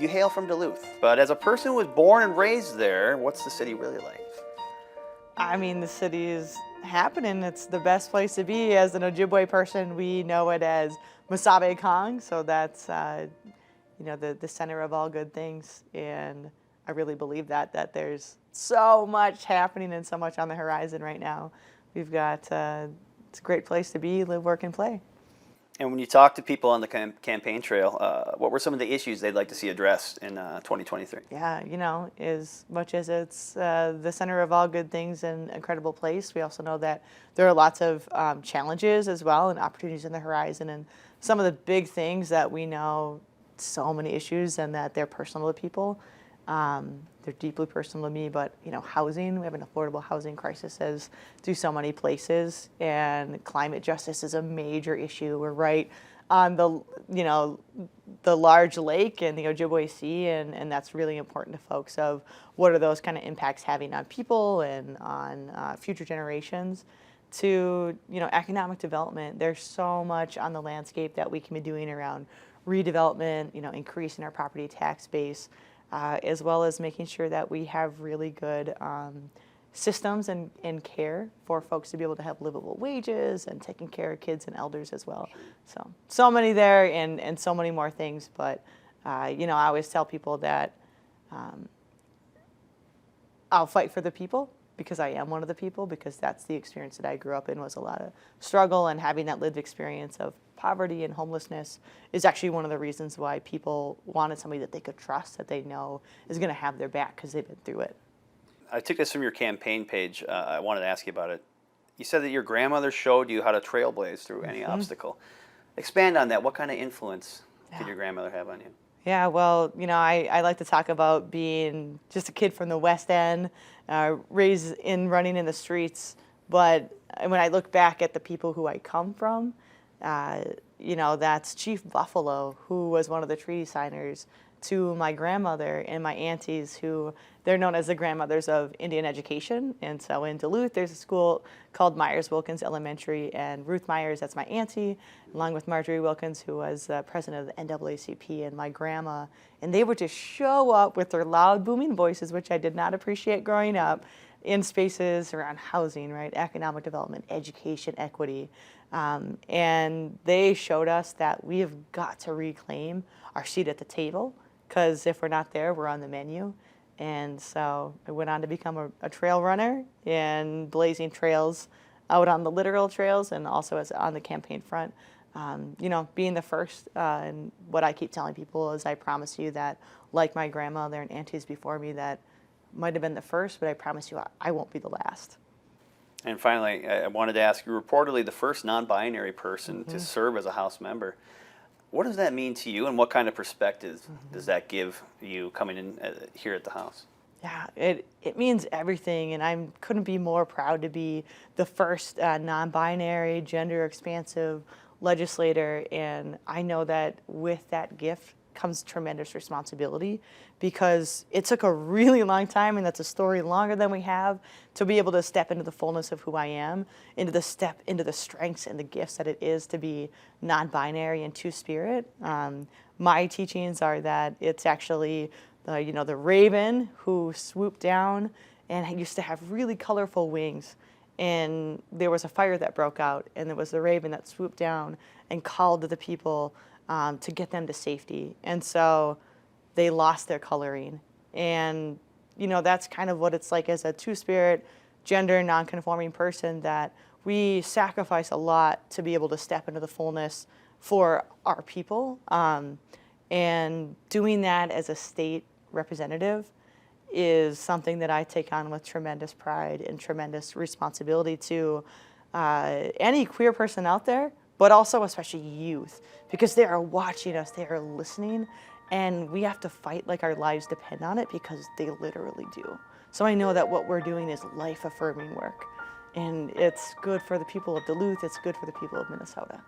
You hail from Duluth, but as a person who was born and raised there, what's the city really like? I mean, the city is happening. It's the best place to be. As an Ojibwe person, we know it as Masabe Kong, so that's the center of all good things. And I really believe that there's so much happening and so much on the horizon right now. We've got it's a great place to be, live, work, and play. And when you talk to people on the campaign trail, what were some of the issues they'd like to see addressed in 2023? Yeah, as much as it's the center of all good things and incredible place, we also know that there are lots of challenges as well and opportunities in the horizon. And some of the big things that we know, so many issues, and that they're personal to people. They're deeply personal to me, but housing, we have an affordable housing crisis as do so many places, and climate justice is a major issue. We're right on the large lake and the Ojibwe Sea, and that's really important to folks of what are those kind of impacts having on people and on future generations. To economic development, there's so much on the landscape that we can be doing around redevelopment, increasing our property tax base, as well as making sure that we have really good systems and care for folks to be able to have livable wages and taking care of kids and elders as well. So many there and so many more things. But, I always tell people that I'll fight for the people because I am one of the people, because that's the experience that I grew up in, was a lot of struggle, and having that lived experience of poverty and homelessness is actually one of the reasons why people wanted somebody that they could trust, that they know is going to have their back because they've been through it. I took this from your campaign page. I wanted to ask you about it. You said that your grandmother showed you how to trailblaze through any obstacle. Expand on that. What kind of influence did your grandmother have on you? Yeah, well, I like to talk about being just a kid from the West End, raised in running in the streets. But when I look back at the people who I come from, that's Chief Buffalo, who was one of the treaty signers, to my grandmother and my aunties, who they're known as the grandmothers of Indian education. And so in Duluth, there's a school called Myers-Wilkins Elementary, and Ruth Myers, that's my auntie, along with Marjorie Wilkins, who was president of the NAACP, and my grandma. And they would just show up with their loud, booming voices, which I did not appreciate growing up, in spaces around housing, right, economic development, education, equity. And they showed us that we have got to reclaim our seat at the table, because if we're not there, we're on the menu. And so I went on to become a trail runner and blazing trails out on the literal trails, and also as on the campaign front. Being the first, and what I keep telling people is I promise you that, like my grandmother and aunties before me, that might have been the first, but I promise you I won't be the last. And finally, I wanted to ask, you're reportedly the first non-binary person to serve as a House member. What does that mean to you, and what kind of perspective does that give you coming in here at the House? Yeah, it means everything, and I couldn't be more proud to be the first non-binary, gender-expansive legislator, and I know that with that gift comes tremendous responsibility, because it took a really long time, and that's a story longer than we have, to be able to step into the fullness of who I am, into the strengths and the gifts that it is to be non-binary and two-spirit. My teachings are that it's actually the raven who swooped down and used to have really colorful wings, and there was a fire that broke out, and there was the raven that swooped down and called to the people to get them to safety. And so they lost their coloring. And, that's kind of what it's like as a two-spirit, gender non-conforming person, that we sacrifice a lot to be able to step into the fullness for our people. And doing that as a state representative is something that I take on with tremendous pride and tremendous responsibility to any queer person out there, but also especially youth, because they are watching us, they are listening, and we have to fight like our lives depend on it, because they literally do. So I know that what we're doing is life-affirming work, and it's good for the people of Duluth, it's good for the people of Minnesota.